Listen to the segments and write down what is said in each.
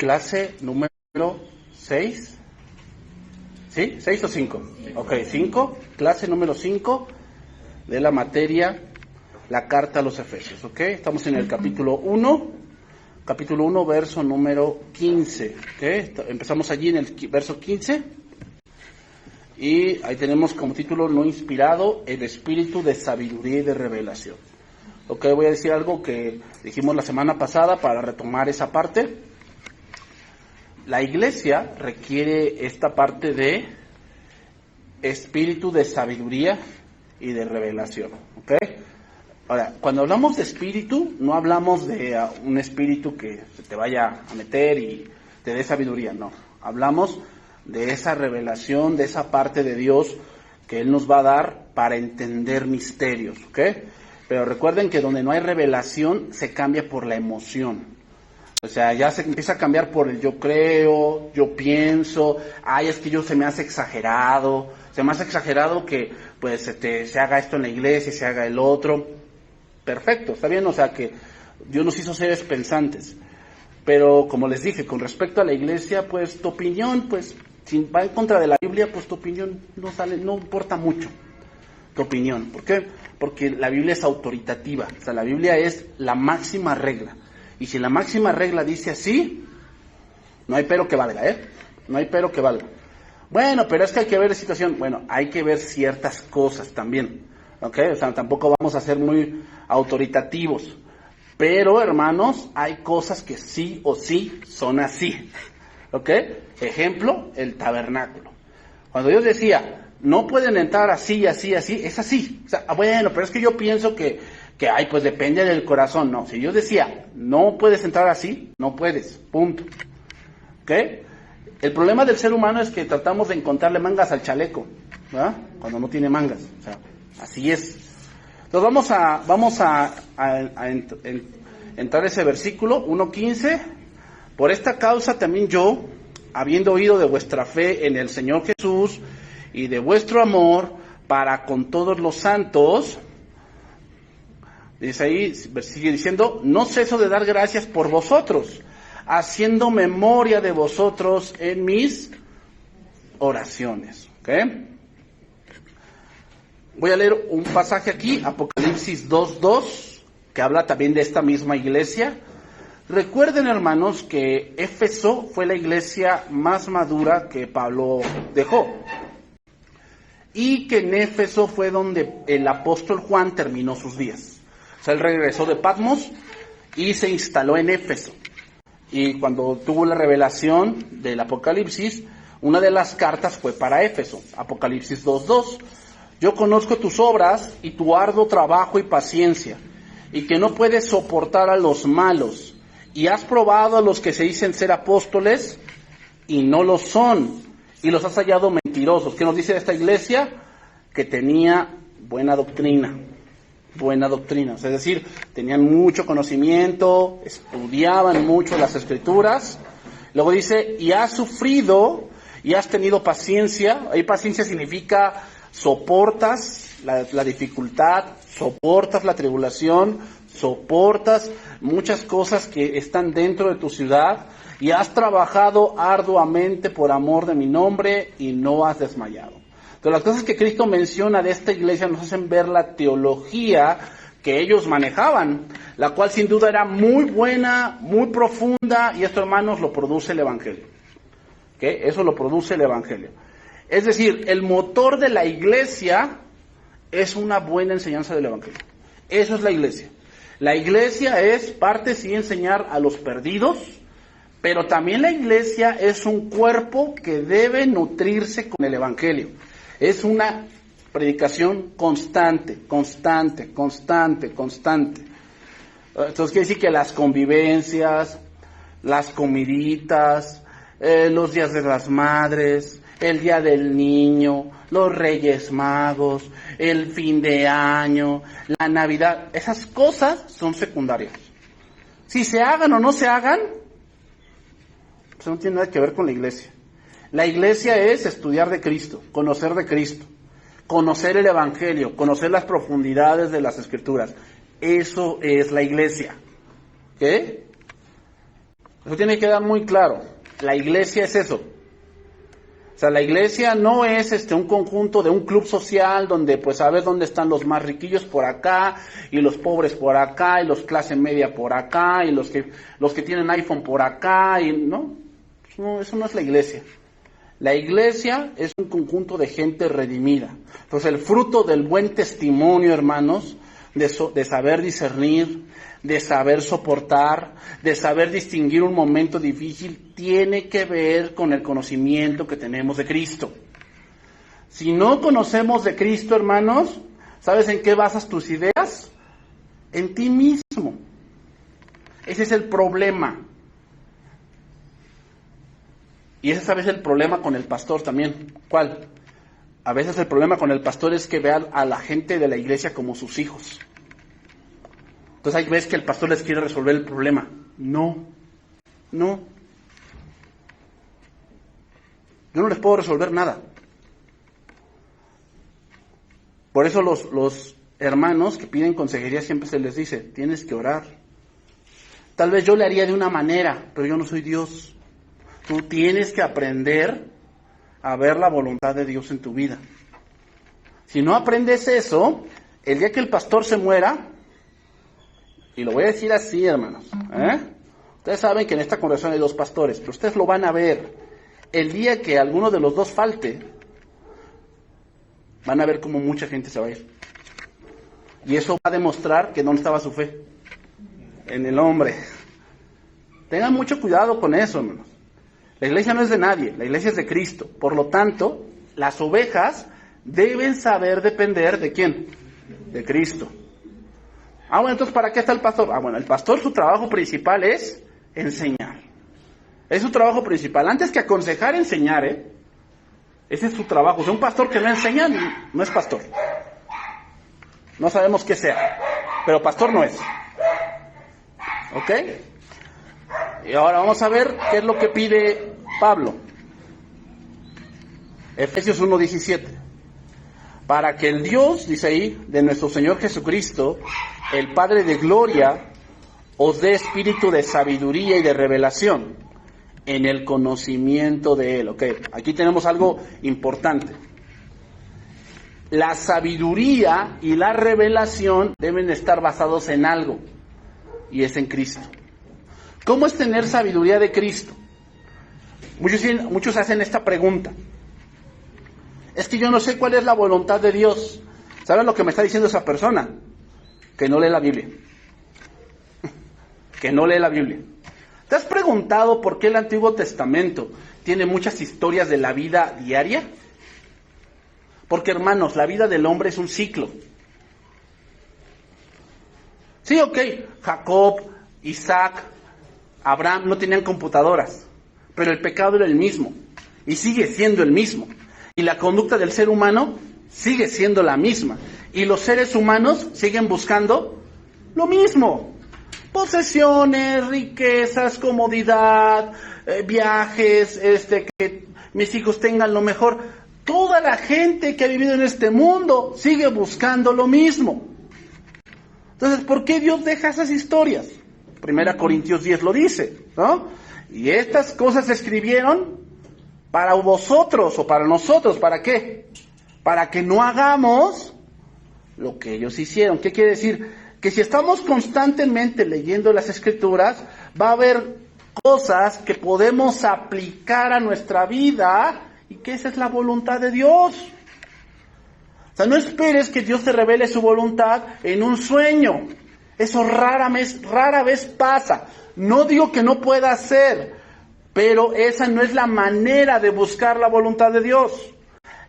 clase número 6. ¿Sí? ¿6 o 5? Ok, 5. Clase número 5 de la materia, la carta a los Efesios. Ok, estamos en el capítulo 1. Capítulo 1, verso número 15. ¿Ok? Empezamos allí en el verso 15. Y ahí tenemos como título: no inspirado, el espíritu de sabiduría y de revelación. Ok, voy a decir algo que dijimos la semana pasada para retomar esa parte. La iglesia requiere esta parte de espíritu de sabiduría y de revelación. ¿Ok? Ahora, cuando hablamos de espíritu, no hablamos de un espíritu que se te vaya a meter y te dé sabiduría, no. Hablamos de esa revelación, de esa parte de Dios que Él nos va a dar para entender misterios, ¿ok? Pero recuerden que donde no hay revelación, se cambia por la emoción. O sea, ya se empieza a cambiar por el yo creo, yo pienso, es que se me hace exagerado que pues se haga esto en la iglesia, se haga el otro. Perfecto, está bien, o sea que Dios nos hizo seres pensantes. Pero como les dije, con respecto a la iglesia, pues tu opinión, pues si va en contra de la Biblia, pues tu opinión no importa mucho. Tu opinión. ¿Por qué? Porque la Biblia es autoritativa. O sea, la Biblia es la máxima regla. Y si la máxima regla dice así, no hay pero que valga, No hay pero que valga. Bueno, pero es que hay que ver la situación. Bueno, hay que ver ciertas cosas también. ¿Ok? O sea, tampoco vamos a ser muy autoritativos. Pero, hermanos, hay cosas que sí o sí son así. ¿Ok? Ejemplo, el tabernáculo. Cuando Dios decía, no pueden entrar así, así, así, es así. O sea, bueno, pero es que yo pienso que pues depende del corazón. No, si Dios decía, no puedes entrar así, no puedes, punto. ¿Ok? El problema del ser humano es que tratamos de encontrarle mangas al chaleco, ¿verdad? Cuando no tiene mangas. O sea, así es. Entonces vamos a entrar a ese versículo 1:15. Por esta causa también yo, habiendo oído de vuestra fe en el Señor Jesús y de vuestro amor para con todos los santos, dice ahí, sigue diciendo, no ceso de dar gracias por vosotros, haciendo memoria de vosotros en mis oraciones. ¿Ok? Voy a leer un pasaje aquí, Apocalipsis 2:2, que habla también de esta misma iglesia. Recuerden, hermanos, que Éfeso fue la iglesia más madura que Pablo dejó. Y que en Éfeso fue donde el apóstol Juan terminó sus días. O sea, él regresó de Patmos y se instaló en Éfeso. Y cuando tuvo la revelación del Apocalipsis, una de las cartas fue para Éfeso, Apocalipsis 2:2. Yo conozco tus obras y tu arduo trabajo y paciencia, y que no puedes soportar a los malos, y has probado a los que se dicen ser apóstoles y no lo son, y los has hallado mentirosos. ¿Qué nos dice esta iglesia? Que tenía buena doctrina. Es decir, tenían mucho conocimiento, estudiaban mucho las Escrituras. Luego dice, y has sufrido y has tenido paciencia. Ahí paciencia significa soportas la dificultad, soportas la tribulación, soportas muchas cosas que están dentro de tu ciudad, y has trabajado arduamente por amor de mi nombre y no has desmayado. Entonces, las cosas que Cristo menciona de esta iglesia nos hacen ver la teología que ellos manejaban, la cual sin duda era muy buena, muy profunda, y esto, hermanos, lo produce el Evangelio. ¿Okay? Eso lo produce el Evangelio. Es decir, el motor de la iglesia es una buena enseñanza del Evangelio. Eso es la iglesia. La iglesia es parte, sí, enseñar a los perdidos, pero también la iglesia es un cuerpo que debe nutrirse con el Evangelio. Es una predicación constante. Entonces quiere decir que las convivencias, las comiditas, los días de las madres, el día del niño, los Reyes Magos, el fin de año, la Navidad, esas cosas son secundarias. Si se hagan o no se hagan, pues no tiene nada que ver con la iglesia. La iglesia es estudiar de Cristo, conocer el Evangelio, conocer las profundidades de las Escrituras. Eso es la iglesia. ¿Ok? Eso tiene que quedar muy claro. La iglesia es eso. O sea, la iglesia no es un conjunto de un club social donde pues a ver dónde están los más riquillos por acá y los pobres por acá y los clase media por acá y los que tienen iPhone por acá y no, eso no es la iglesia. La iglesia es un conjunto de gente redimida. Entonces el fruto del buen testimonio, hermanos, de saber discernir, de saber soportar, de saber distinguir un momento difícil, tiene que ver con el conocimiento que tenemos de Cristo. Si no conocemos de Cristo, hermanos, ¿sabes en qué basas tus ideas? En ti mismo. Ese es el problema. Y ese es a veces el problema con el pastor también. ¿Cuál? A veces el problema con el pastor es que vean a la gente de la iglesia como sus hijos. Entonces hay veces que el pastor les quiere resolver el problema. No. Yo no les puedo resolver nada. Por eso los hermanos que piden consejería siempre se les dice, tienes que orar. Tal vez yo le haría de una manera, pero yo no soy Dios. Tú tienes que aprender a ver la voluntad de Dios en tu vida. Si no aprendes eso, el día que el pastor se muera, y lo voy a decir así, hermanos, ustedes saben que en esta congregación hay 2 pastores, pero ustedes lo van a ver. El día que alguno de los 2 falte, van a ver cómo mucha gente se va a ir. Y eso va a demostrar que dónde estaba su fe. En el hombre. Tengan mucho cuidado con eso, hermanos. La iglesia no es de nadie, la iglesia es de Cristo. Por lo tanto, las ovejas deben saber depender ¿de quién? De Cristo. Bueno, entonces, ¿para qué está el pastor? Bueno, el pastor, su trabajo principal es enseñar. Es su trabajo principal. Antes que aconsejar, enseñar, Ese es su trabajo. O sea, un pastor que no enseña, no es pastor. No sabemos qué sea, pero pastor no es. ¿Ok? Y ahora vamos a ver qué es lo que pide Pablo. Efesios 1:17. Para que el Dios, dice ahí, de nuestro Señor Jesucristo, el Padre de gloria, os dé espíritu de sabiduría y de revelación en el conocimiento de Él. Ok, aquí tenemos algo importante. La sabiduría y la revelación deben estar basados en algo, y es en Cristo. ¿Cómo es tener sabiduría de Cristo? Muchos hacen esta pregunta. Es que yo no sé cuál es la voluntad de Dios. ¿Saben lo que me está diciendo esa persona? Que no lee la Biblia. Que no lee la Biblia. ¿Te has preguntado por qué el Antiguo Testamento tiene muchas historias de la vida diaria? Porque, hermanos, la vida del hombre es un ciclo. Sí, ok, Jacob, Isaac, Abraham no tenían computadoras, pero el pecado era el mismo y sigue siendo el mismo. Y la conducta del ser humano sigue siendo la misma. Y los seres humanos siguen buscando lo mismo. Posesiones, riquezas, comodidad, viajes, que mis hijos tengan lo mejor. Toda la gente que ha vivido en este mundo sigue buscando lo mismo. Entonces, ¿por qué Dios deja esas historias? 1 Corintios 10 lo dice, ¿no? Y estas cosas se escribieron para vosotros o para nosotros. ¿Para qué? Para que no hagamos lo que ellos hicieron. ¿Qué quiere decir? Que si estamos constantemente leyendo las Escrituras, va a haber cosas que podemos aplicar a nuestra vida y que esa es la voluntad de Dios. O sea, no esperes que Dios te revele su voluntad en un sueño. Eso rara vez pasa. No digo que no pueda ser, pero esa no es la manera de buscar la voluntad de Dios.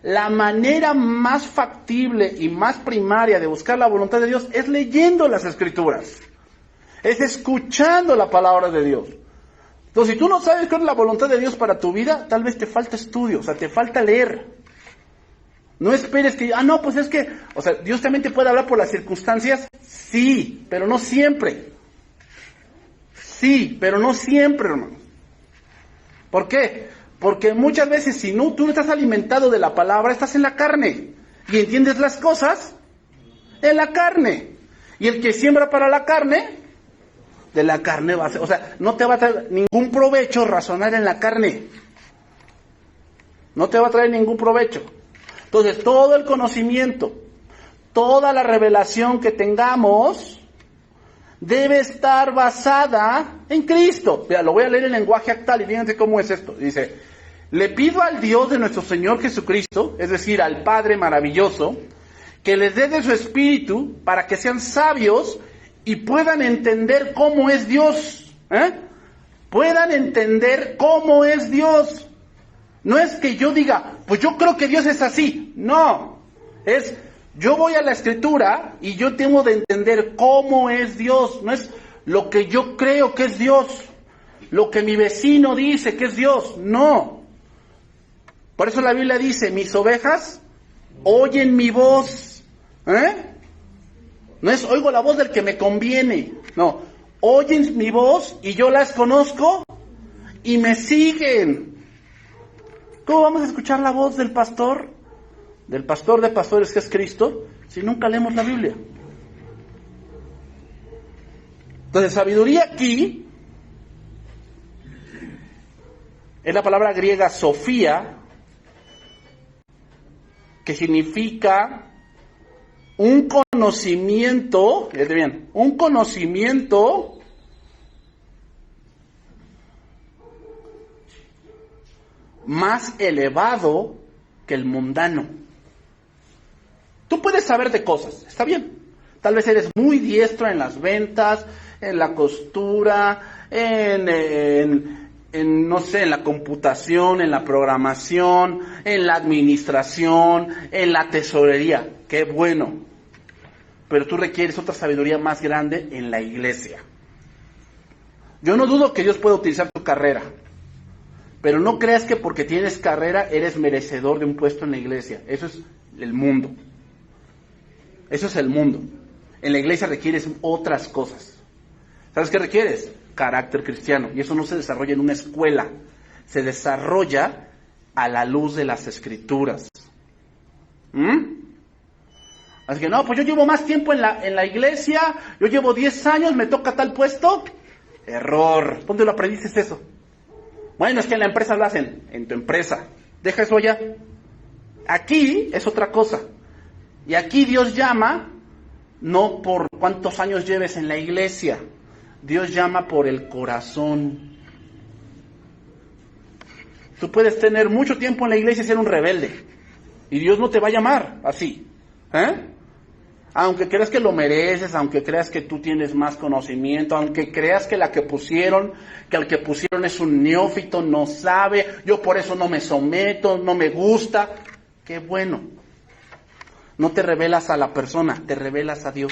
La manera más factible y más primaria de buscar la voluntad de Dios es leyendo las Escrituras. Es escuchando la palabra de Dios. Entonces, si tú no sabes cuál es la voluntad de Dios para tu vida, tal vez te falta estudio, o sea, te falta leer. No esperes que, no, pues es que, o sea, Dios también te puede hablar por las circunstancias, sí, pero no siempre. Sí, pero no siempre, hermano. ¿Por qué? Porque muchas veces si no, tú no estás alimentado de la palabra, estás en la carne. Y entiendes las cosas en la carne. Y el que siembra para la carne, de la carne va a ser, o sea, no te va a traer ningún provecho razonar en la carne. No te va a traer ningún provecho. Entonces, todo el conocimiento, toda la revelación que tengamos, debe estar basada en Cristo. Mira, lo voy a leer en lenguaje actual y fíjense cómo es esto. Dice, le pido al Dios de nuestro Señor Jesucristo, es decir, al Padre maravilloso, que les dé de su Espíritu para que sean sabios y puedan entender cómo es Dios. Puedan entender cómo es Dios. No es que yo diga, pues yo creo que Dios es así. No, es, yo voy a la Escritura y yo tengo de entender cómo es Dios. No es lo que yo creo que es Dios, lo que mi vecino dice que es Dios. No. Por eso la Biblia dice, mis ovejas oyen mi voz. No es oigo la voz del que me conviene. No, oyen mi voz y yo las conozco y me siguen. ¿Cómo vamos a escuchar la voz del pastor? Del pastor de pastores que es Cristo, si nunca leemos la Biblia. Entonces, sabiduría aquí es la palabra griega sofía, que significa un conocimiento, fíjate bien, un conocimiento más elevado que el mundano. Tú puedes saber de cosas, está bien. Tal vez eres muy diestro en las ventas, en la costura, no sé, en la computación, en la programación, en la administración, en la tesorería. Qué bueno. Pero tú requieres otra sabiduría más grande en la iglesia. Yo no dudo que Dios pueda utilizar tu carrera. Pero no creas que porque tienes carrera eres merecedor de un puesto en la iglesia. Eso es el mundo. Eso es el mundo. En la iglesia requieres otras cosas. ¿Sabes qué requieres? Carácter cristiano. Y eso no se desarrolla en una escuela. Se desarrolla a la luz de las Escrituras. Así que no, pues yo llevo más tiempo en la iglesia. Yo llevo 10 años, me toca tal puesto. Error. ¿Dónde lo aprendiste eso? Bueno, es que en la empresa lo hacen, en tu empresa. Deja eso allá. Aquí es otra cosa. Y aquí Dios llama, no por cuántos años lleves en la iglesia. Dios llama por el corazón. Tú puedes tener mucho tiempo en la iglesia y ser un rebelde. Y Dios no te va a llamar así. Aunque creas que lo mereces, aunque creas que tú tienes más conocimiento, aunque creas que al que pusieron es un neófito, no sabe, yo por eso no me someto, no me gusta. Qué bueno. No te revelas a la persona, te revelas a Dios.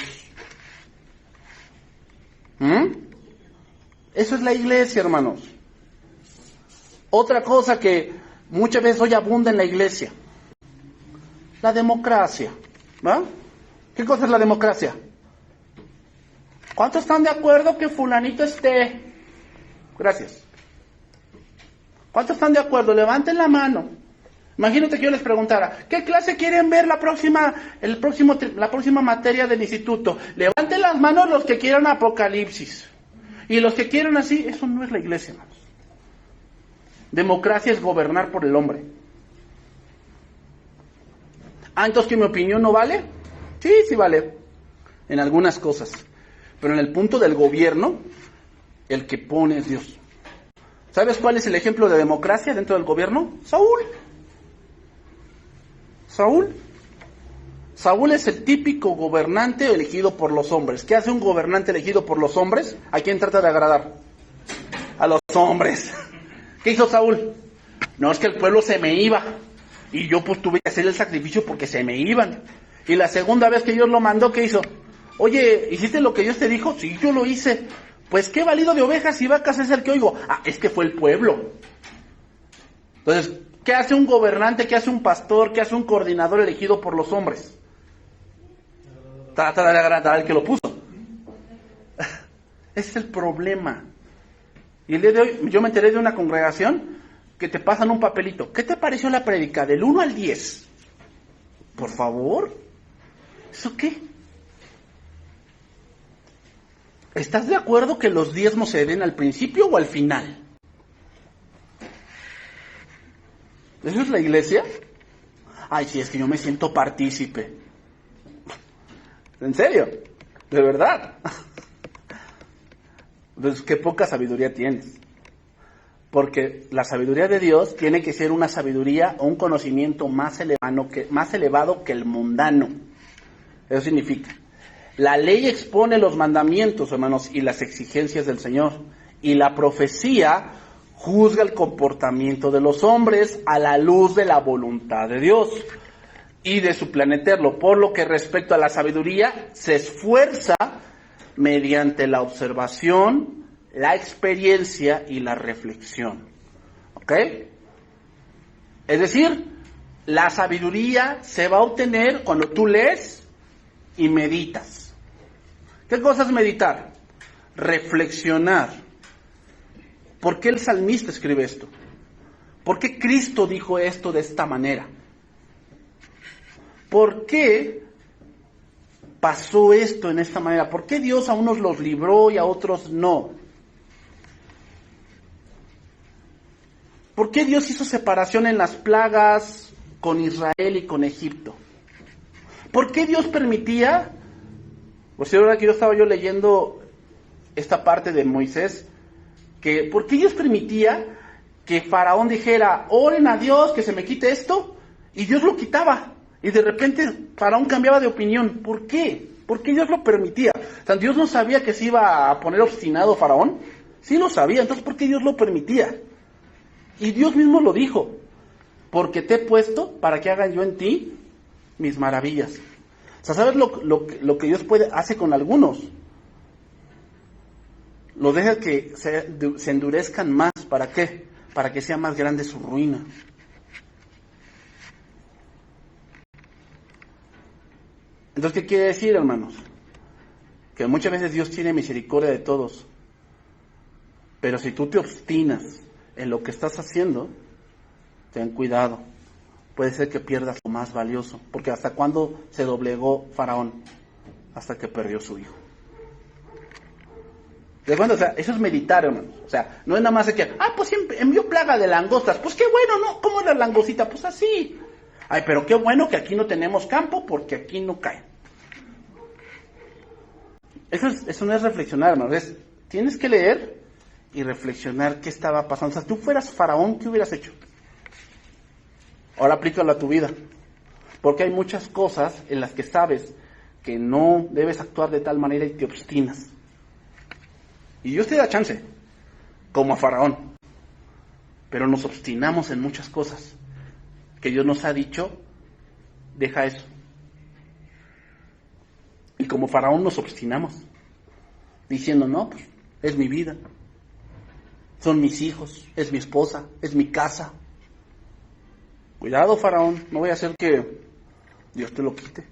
Eso es la iglesia, hermanos. Otra cosa que muchas veces hoy abunda en la iglesia, la democracia. ¿Va? ¿Qué cosa es la democracia? ¿Cuántos están de acuerdo que fulanito esté? Gracias. ¿Cuántos están de acuerdo? Levanten la mano. Imagínate que yo les preguntara, ¿qué clase quieren ver la próxima materia del instituto? Levanten las manos los que quieran Apocalipsis. Y los que quieran así, eso no es la iglesia, hermanos. Democracia es gobernar por el hombre. Entonces, ¿que mi opinión no vale? Sí vale. En algunas cosas. Pero en el punto del gobierno, el que pone es Dios. ¿Sabes cuál es el ejemplo de democracia dentro del gobierno? Saúl es el típico gobernante elegido por los hombres. ¿Qué hace un gobernante elegido por los hombres? ¿A quién trata de agradar? A los hombres. ¿Qué hizo Saúl? No, es que el pueblo se me iba. Y yo pues tuve que hacer el sacrificio porque se me iban. Y la segunda vez que Dios lo mandó, ¿qué hizo? Oye, ¿hiciste lo que Dios te dijo? Sí, yo lo hice. Pues qué valido de ovejas y vacas es el que oigo. Es que fue el pueblo. Entonces, ¿qué hace un gobernante? ¿Qué hace un pastor? ¿Qué hace un coordinador elegido por los hombres? Trata de agradar al que lo puso. Ese es el problema. Y el día de hoy yo me enteré de una congregación que te pasan un papelito. ¿Qué te pareció la prédica? Del 1 al 10. Por favor. ¿Eso qué? ¿Estás de acuerdo que los diezmos se den al principio o al final? ¿Eso es la iglesia? Ay, sí, es que yo me siento partícipe. ¿En serio? ¿De verdad? Pues qué poca sabiduría tienes. Porque la sabiduría de Dios tiene que ser una sabiduría o un conocimiento más elevado que el mundano. Eso significa, la ley expone los mandamientos, hermanos, y las exigencias del Señor. Y la profecía juzga el comportamiento de los hombres a la luz de la voluntad de Dios y de su plan eterno. Por lo que respecto a la sabiduría, se esfuerza mediante la observación, la experiencia y la reflexión. ¿Ok? Es decir, la sabiduría se va a obtener cuando tú lees y meditas. ¿Qué cosa es meditar? Reflexionar. ¿Por qué el salmista escribe esto? ¿Por qué Cristo dijo esto de esta manera? ¿Por qué pasó esto en esta manera? ¿Por qué Dios a unos los libró y a otros no? ¿Por qué Dios hizo separación en las plagas con Israel y con Egipto? ¿Por qué Dios permitía? Pues ahora que estaba yo leyendo esta parte de Moisés, que ¿por qué Dios permitía que Faraón dijera, oren a Dios que se me quite esto? Y Dios lo quitaba. Y de repente Faraón cambiaba de opinión. ¿Por qué? ¿Por qué Dios lo permitía? O sea, ¿Dios no sabía que se iba a poner obstinado Faraón? Sí lo sabía, entonces ¿por qué Dios lo permitía? Y Dios mismo lo dijo, porque te he puesto para que haga yo en ti mis maravillas. O sea, ¿sabes lo que Dios hace con algunos? Los deja que se endurezcan más. ¿Para qué? Para que sea más grande su ruina. Entonces, ¿qué quiere decir, hermanos? Que muchas veces Dios tiene misericordia de todos. Pero si tú te obstinas en lo que estás haciendo, ten cuidado. Puede ser que pierdas lo más valioso. Porque ¿hasta cuándo se doblegó Faraón? Hasta que perdió su hijo. ¿De acuerdo? O sea, eso es meditar, hermanos. O sea, no es nada más de que, pues envió plaga de langostas. Pues qué bueno, ¿no? ¿Cómo es la langostita? Pues así. Ay, pero qué bueno que aquí no tenemos campo porque aquí no cae. Eso no es reflexionar, hermanos. Tienes que leer y reflexionar qué estaba pasando. O sea, si tú fueras Faraón, ¿qué hubieras hecho? Ahora aplícalo a tu vida. Porque hay muchas cosas en las que sabes que no debes actuar de tal manera y te obstinas. Y Dios te da chance, como a Faraón. Pero nos obstinamos en muchas cosas que Dios nos ha dicho, deja eso. Y como Faraón nos obstinamos, diciendo, no, pues es mi vida, son mis hijos, es mi esposa, es mi casa. Cuidado, Faraón, no voy a hacer que Dios te lo quite,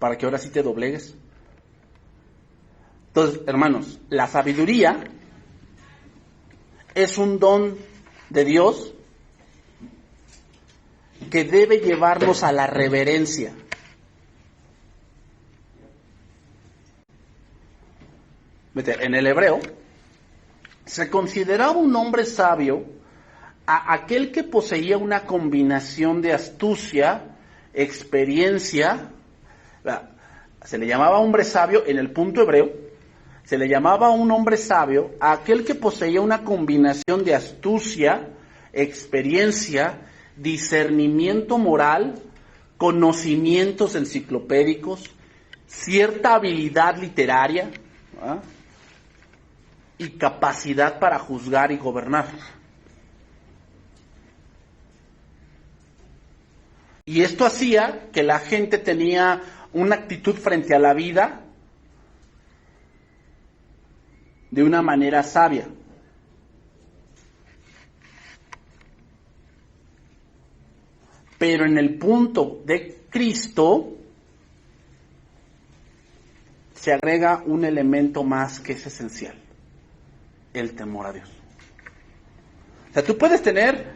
para que ahora sí te doblegues. Entonces, hermanos, la sabiduría es un don de Dios que debe llevarnos a la reverencia. En el hebreo, se consideraba un hombre sabio a aquel que poseía una combinación de astucia, experiencia. Se le llamaba hombre sabio en el punto hebreo. Se le llamaba un hombre sabio a aquel que poseía una combinación de astucia, experiencia, discernimiento moral, conocimientos enciclopédicos, cierta habilidad literaria, ¿ah?, y capacidad para juzgar y gobernar. Y esto hacía que la gente tenía una actitud frente a la vida de una manera sabia. Pero en el punto de Cristo se agrega un elemento más que es esencial: el temor a Dios. O sea, tú puedes tener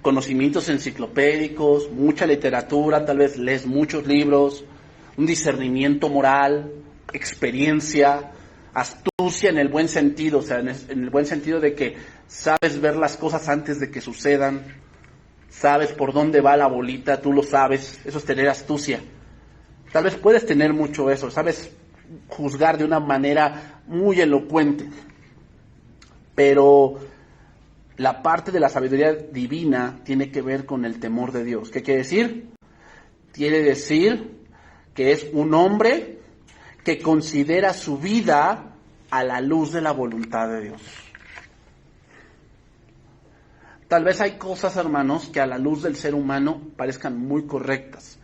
conocimientos enciclopédicos, mucha literatura, tal vez lees muchos libros, un discernimiento moral, experiencia, Astucia en el buen sentido, o sea, en el buen sentido de que sabes ver las cosas antes de que sucedan, sabes por dónde va la bolita, tú lo sabes, eso es tener astucia. Tal vez puedes tener mucho eso, sabes juzgar de una manera muy elocuente, pero la parte de la sabiduría divina tiene que ver con el temor de Dios. ¿Qué quiere decir? Quiere decir que es un hombre que considera su vida a la luz de la voluntad de Dios. Tal vez hay cosas, hermanos, que a la luz del ser humano parezcan muy correctas,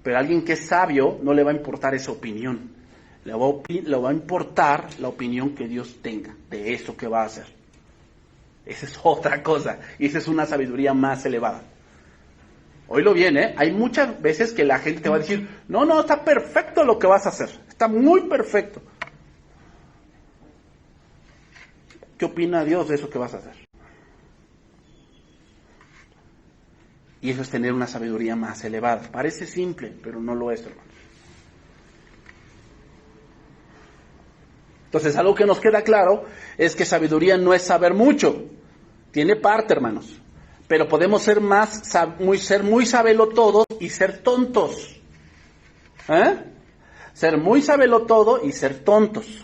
pero a alguien que es sabio no le va a importar esa opinión. Le va a importar la opinión que Dios tenga de eso que va a hacer. Esa es otra cosa, y esa es una sabiduría más elevada. Oílo bien, hay muchas veces que la gente te va a decir, no, está perfecto lo que vas a hacer, está muy perfecto. ¿Qué opina Dios de eso que vas a hacer? Y eso es tener una sabiduría más elevada. Parece simple, pero no lo es, hermano. Entonces, algo que nos queda claro es que sabiduría no es saber mucho. Tiene parte, hermanos. Pero podemos ser muy sabelotodos y ser tontos. Ser muy sabelotodo y ser tontos.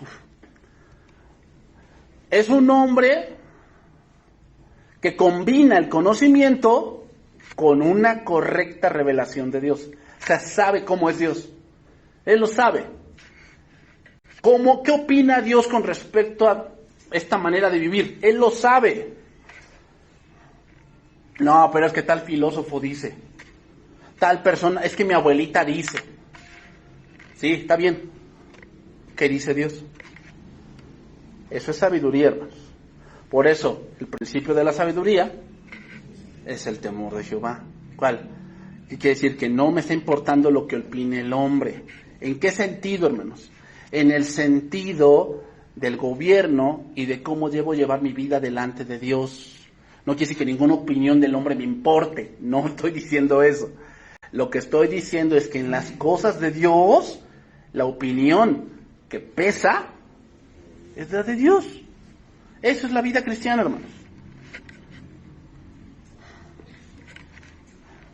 Es un hombre que combina el conocimiento con una correcta revelación de Dios. O sea, sabe cómo es Dios. Él lo sabe. ¿Qué opina Dios con respecto a esta manera de vivir? Él lo sabe. No, pero es que tal filósofo dice. Tal persona, es que mi abuelita dice. Sí, está bien. ¿Qué dice Dios? Eso es sabiduría, hermanos. Por eso, el principio de la sabiduría es el temor de Jehová. ¿Cuál? ¿Qué quiere decir? Que no me está importando lo que opine el hombre. ¿En qué sentido, hermanos? En el sentido del gobierno y de cómo debo llevar mi vida delante de Dios. No quiere decir que ninguna opinión del hombre me importe. No estoy diciendo eso. Lo que estoy diciendo es que en las cosas de Dios, la opinión que pesa es la de Dios. Eso es la vida cristiana, hermanos.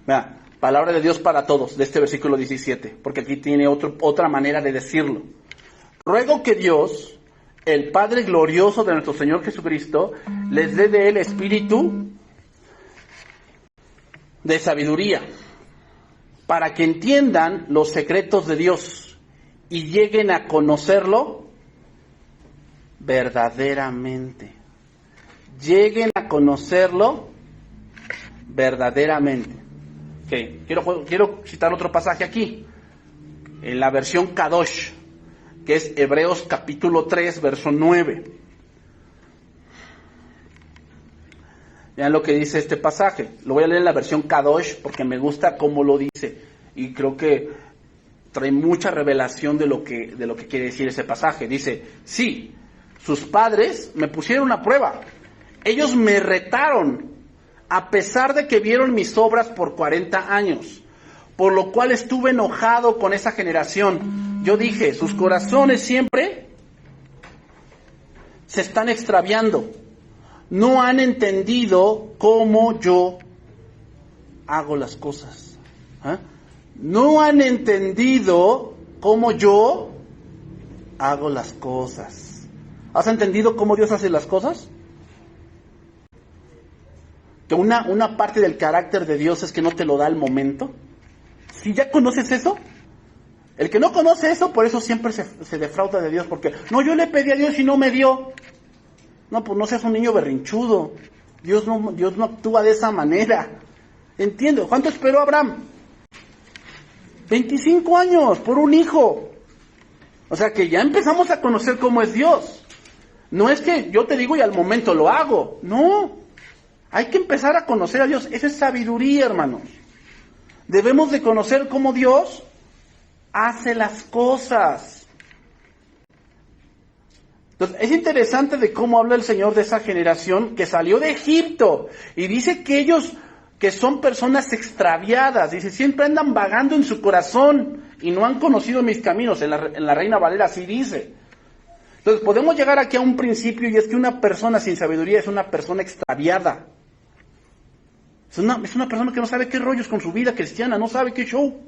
Vea, palabra de Dios para todos, de este versículo 17, porque aquí tiene otra manera de decirlo. Ruego que Dios, el Padre glorioso de nuestro Señor Jesucristo, les dé de él espíritu de sabiduría, para que entiendan los secretos de Dios y lleguen a conocerlo verdaderamente. Lleguen a conocerlo verdaderamente. Okay. Quiero citar otro pasaje aquí, en la versión Kadosh, que es Hebreos capítulo 3, verso 9. Vean lo que dice este pasaje. Lo voy a leer en la versión Kadosh porque me gusta cómo lo dice y creo que trae mucha revelación de lo que quiere decir ese pasaje. Dice, sí, sus padres me pusieron a prueba. Ellos me retaron a pesar de que vieron mis obras por 40 años, por lo cual estuve enojado con esa generación. Yo dije, sus corazones siempre se están extraviando. No han entendido cómo yo hago las cosas. No han entendido cómo yo hago las cosas. ¿Has entendido cómo Dios hace las cosas? Que una parte del carácter de Dios es que no te lo da al momento. Si ya conoces eso, el que no conoce eso, por eso siempre se defrauda de Dios, porque no, yo le pedí a Dios y no me dio. No, pues no seas un niño berrinchudo. Dios no actúa de esa manera. Entiendo. ¿Cuánto esperó Abraham? 25 años por un hijo. O sea que ya empezamos a conocer cómo es Dios. No es que yo te digo y al momento lo hago. No. Hay que empezar a conocer a Dios. Eso es sabiduría, hermanos. Debemos de conocer cómo Dios hace las cosas. Entonces, es interesante de cómo habla el Señor de esa generación que salió de Egipto. Y dice que ellos, que son personas extraviadas, dice, siempre andan vagando en su corazón y no han conocido mis caminos. En la Reina Valera así dice. Entonces podemos llegar aquí a un principio, y es que una persona sin sabiduría es una persona extraviada. Es una persona que no sabe qué rollos con su vida cristiana, no sabe qué show.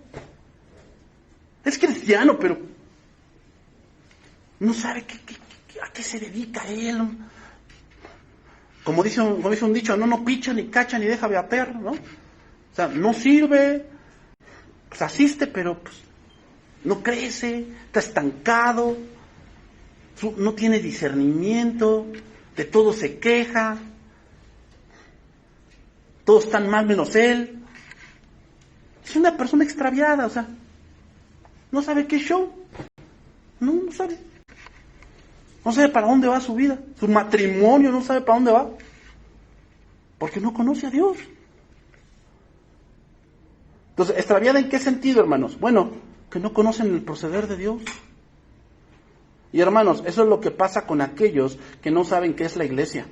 Es cristiano, pero no sabe a qué se dedica él. Como dice un dicho, no picha, ni cacha, ni deja vaper, ¿no? O sea, no sirve, pues asiste, pero pues no crece, está estancado, no tiene discernimiento, de todo se queja, todos están mal menos él. Es una persona extraviada, o sea, no sabe qué show, no sabe. No sabe para dónde va su vida, su matrimonio no sabe para dónde va, porque no conoce a Dios. Entonces, ¿extraviada en qué sentido, hermanos? Bueno, que no conocen el proceder de Dios. Y hermanos, eso es lo que pasa con aquellos que no saben qué es la iglesia.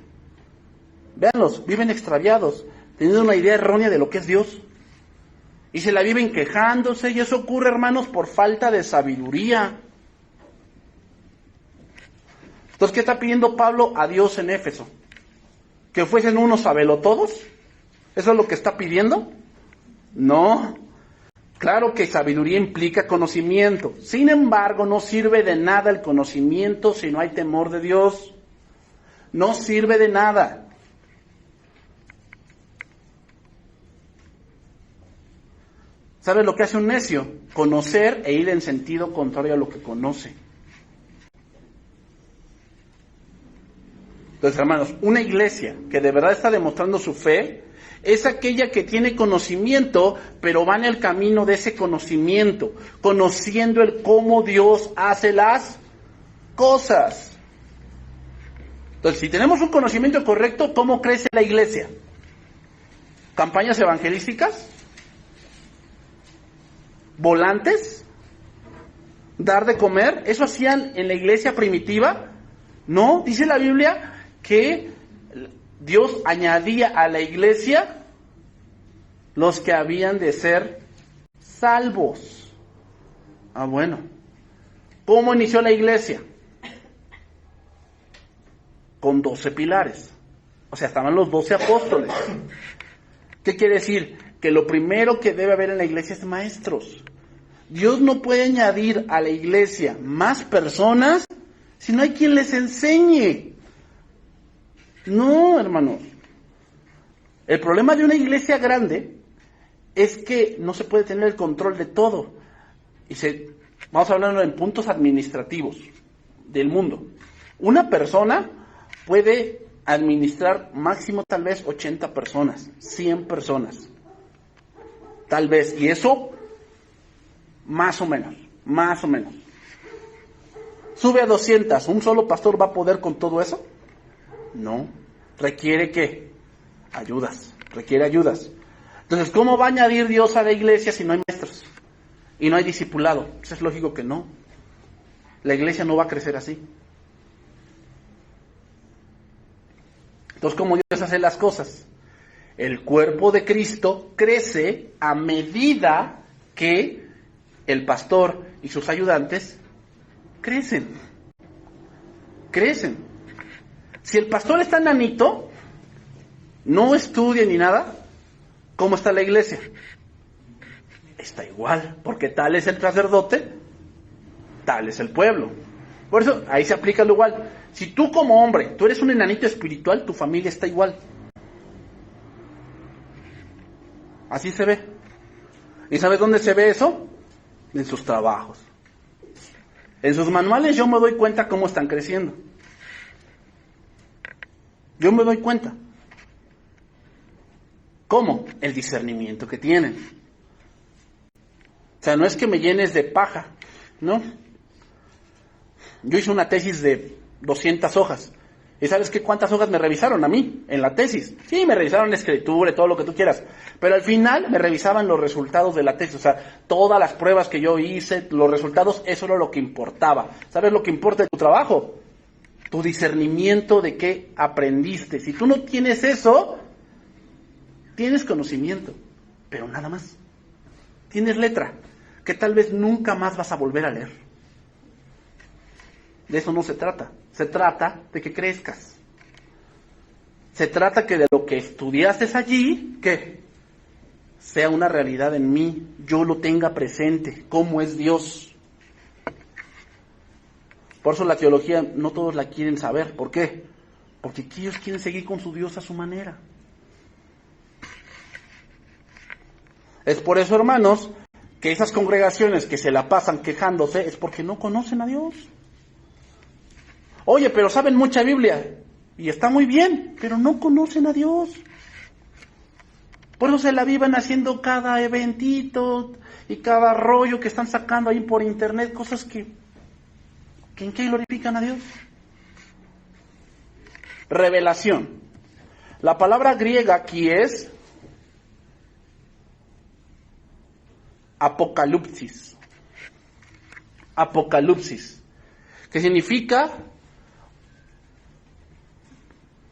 Véanlos, viven extraviados, teniendo una idea errónea de lo que es Dios. Y se la viven quejándose, y eso ocurre, hermanos, por falta de sabiduría. Entonces, ¿qué está pidiendo Pablo a Dios en Éfeso? ¿Que fuesen unos sabelotodos? ¿Eso es lo que está pidiendo? No. Claro que sabiduría implica conocimiento. Sin embargo, no sirve de nada el conocimiento si no hay temor de Dios. No sirve de nada. ¿Sabes lo que hace un necio? Conocer e ir en sentido contrario a lo que conoce. Entonces, hermanos, una iglesia que de verdad está demostrando su fe es aquella que tiene conocimiento, pero va en el camino de ese conocimiento, conociendo el cómo Dios hace las cosas. Entonces, si tenemos un conocimiento correcto, ¿cómo crece la iglesia? ¿Campañas evangelísticas? ¿Volantes? ¿Dar de comer? ¿Eso hacían en la iglesia primitiva? No, dice la Biblia que Dios añadía a la iglesia los que habían de ser salvos. Ah, bueno. ¿Cómo inició la iglesia? Con 12 pilares. O sea, estaban los 12 apóstoles. ¿Qué quiere decir? Que lo primero que debe haber en la iglesia es maestros. Dios no puede añadir a la iglesia más personas si no hay quien les enseñe. No, hermanos. El problema de una iglesia grande es que no se puede tener el control de todo. Vamos a hablar en puntos administrativos del mundo. Una persona puede administrar máximo tal vez 80 personas, 100 personas. Tal vez, y eso más o menos. Sube a 200, ¿un solo pastor va a poder con todo eso? No, requiere ¿qué? Requiere ayudas. Entonces, ¿cómo va a añadir Dios a la iglesia si no hay maestros? Y no hay discipulado. Pues es lógico que no. La iglesia no va a crecer así. Entonces, ¿cómo Dios hace las cosas? El cuerpo de Cristo crece a medida que el pastor y sus ayudantes crecen. Si el pastor está nanito, no estudia ni nada, ¿cómo está la iglesia? Está igual, porque tal es el sacerdote, tal es el pueblo. Por eso, ahí se aplica lo igual. Si tú como hombre, tú eres un enanito espiritual, tu familia está igual. Así se ve. ¿Y sabes dónde se ve eso? En sus trabajos. En sus manuales yo me doy cuenta cómo están creciendo. Yo me doy cuenta. ¿Cómo? El discernimiento que tienen. O sea, no es que me llenes de paja, ¿no? Yo hice una tesis de 200 hojas. ¿Y sabes qué cuántas hojas me revisaron a mí en la tesis? Sí, me revisaron la escritura y todo lo que tú quieras. Pero al final me revisaban los resultados de la tesis. O sea, todas las pruebas que yo hice, los resultados, eso era lo que importaba. ¿Sabes lo que importa de tu trabajo? Tu discernimiento de qué aprendiste. Si tú no tienes eso, tienes conocimiento, pero nada más. Tienes letra, que tal vez nunca más vas a volver a leer. De eso no se trata. Se trata de que crezcas. Se trata que de lo que estudiaste allí, ¿qué? Sea una realidad en mí, yo lo tenga presente, cómo es Dios. Por eso la teología no todos la quieren saber. ¿Por qué? Porque ellos quieren seguir con su Dios a su manera. Es por eso, hermanos, que esas congregaciones que se la pasan quejándose es porque no conocen a Dios. Oye, pero saben mucha Biblia y está muy bien, pero no conocen a Dios. Por eso se la viven haciendo cada eventito y cada rollo que están sacando ahí por internet, cosas que ¿en qué glorifican a Dios? Revelación. La palabra griega aquí es apocalipsis. Apocalipsis, que significa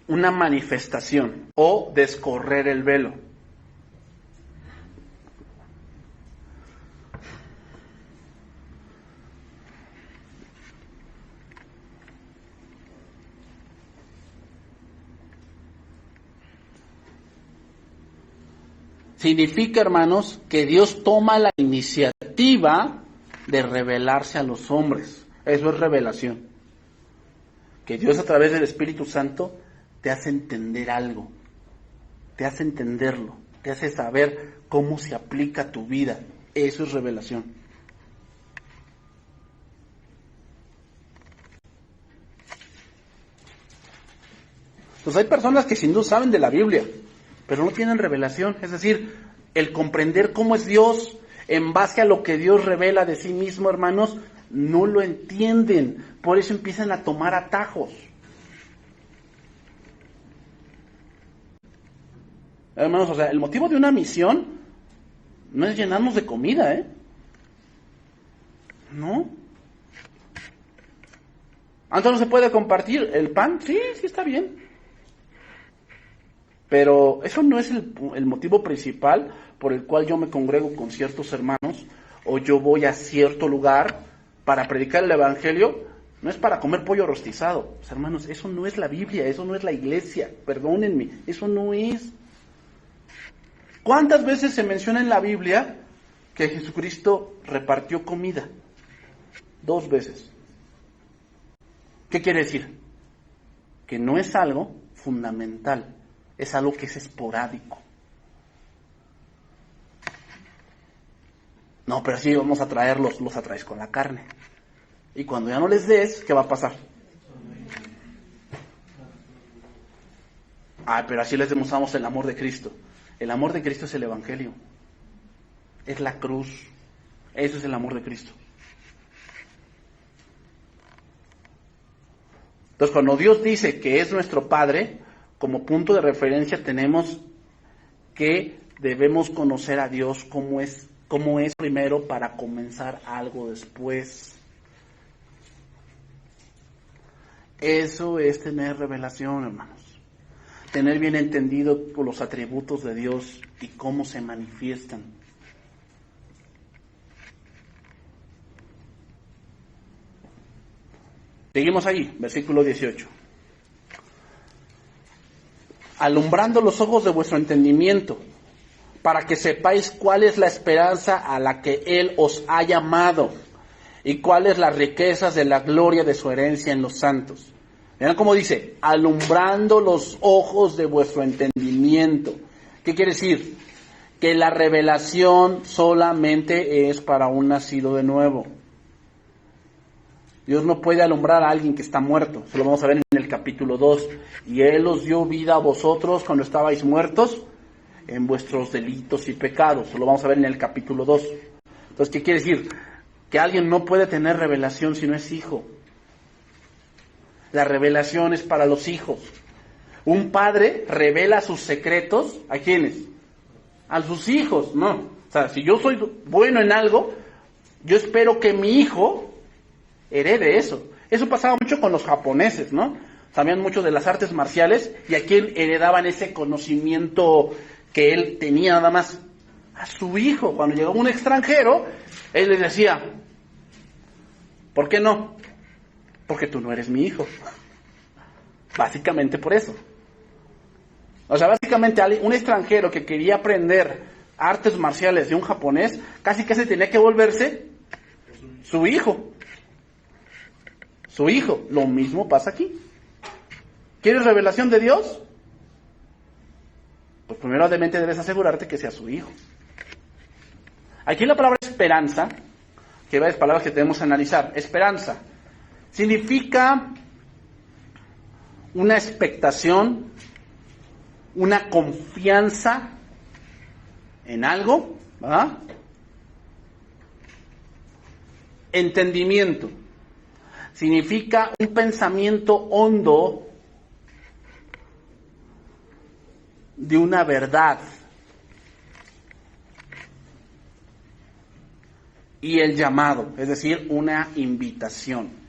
una manifestación o descorrer el velo. Significa, hermanos, que Dios toma la iniciativa de revelarse a los hombres. Eso es revelación. Que Dios a través del Espíritu Santo te hace entender algo, te hace entenderlo, te hace saber cómo se aplica a tu vida. Eso es revelación. Entonces hay personas que sin duda saben de la Biblia, pero no tienen revelación, es decir, el comprender cómo es Dios en base a lo que Dios revela de sí mismo, hermanos, no lo entienden, por eso empiezan a tomar atajos. Hermanos, o sea, el motivo de una misión no es llenarnos de comida, ¿no? ¿Antes no se puede compartir el pan? Sí, está bien. Pero eso no es el motivo principal por el cual yo me congrego con ciertos hermanos o yo voy a cierto lugar para predicar el Evangelio. No es para comer pollo rostizado. Pues, hermanos, eso no es la Biblia, eso no es la iglesia. Perdónenme, eso no es. ¿Cuántas veces se menciona en la Biblia que Jesucristo repartió comida? 2 veces. ¿Qué quiere decir? Que no es algo fundamental. Es algo que es esporádico. No, pero si vamos a traerlos, los atraes con la carne. Y cuando ya no les des, ¿qué va a pasar? Pero así les demostramos el amor de Cristo. El amor de Cristo es el Evangelio. Es la cruz. Eso es el amor de Cristo. Entonces, cuando Dios dice que es nuestro Padre, como punto de referencia tenemos que debemos conocer a Dios cómo es primero para comenzar algo después. Eso es tener revelación, hermanos. Tener bien entendido por los atributos de Dios y cómo se manifiestan. Seguimos ahí, versículo 18. Alumbrando los ojos de vuestro entendimiento, para que sepáis cuál es la esperanza a la que Él os ha llamado, y cuáles las riquezas de la gloria de su herencia en los santos. Vean cómo dice, alumbrando los ojos de vuestro entendimiento. ¿Qué quiere decir? Que la revelación solamente es para un nacido de nuevo. Dios no puede alumbrar a alguien que está muerto. Eso lo vamos a ver en el capítulo 2. Y Él os dio vida a vosotros cuando estabais muertos en vuestros delitos y pecados. Eso lo vamos a ver en el capítulo 2. Entonces, ¿qué quiere decir? Que alguien no puede tener revelación si no es hijo. La revelación es para los hijos. Un padre revela sus secretos, ¿a quiénes? A sus hijos, no. O sea, si yo soy bueno en algo, yo espero que mi hijo herede eso. Eso pasaba mucho con los japoneses, ¿no? Sabían mucho de las artes marciales y a quién heredaban ese conocimiento que él tenía nada más. A su hijo. Cuando llegaba un extranjero, él les decía, ¿por qué no? Porque tú no eres mi hijo. Básicamente por eso. O sea, básicamente un extranjero que quería aprender artes marciales de un japonés, casi que se tenía que volverse su hijo. Su hijo. Lo mismo pasa aquí. ¿Quieres revelación de Dios? Pues primeramente debes asegurarte que sea su hijo. Aquí la palabra esperanza, que hay varias palabras que tenemos que analizar. Esperanza significa una expectación, una confianza en algo, ¿verdad? Entendimiento significa un pensamiento hondo de una verdad. Y el llamado, es decir, una invitación.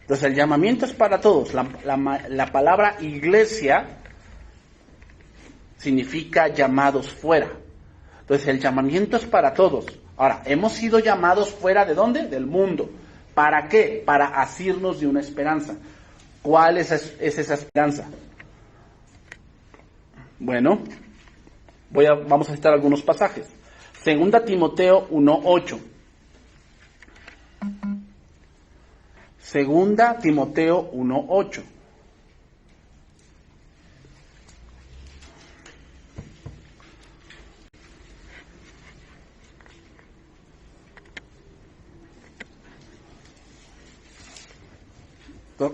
Entonces el llamamiento es para todos. La palabra iglesia significa llamados fuera. Entonces el llamamiento es para todos. Ahora, hemos sido llamados fuera ¿de dónde? Del mundo. ¿Para qué? Para asirnos de una esperanza. ¿Cuál es esa esperanza? Bueno, vamos a citar algunos pasajes. Segunda Timoteo 1:8. Segunda Timoteo 1:8.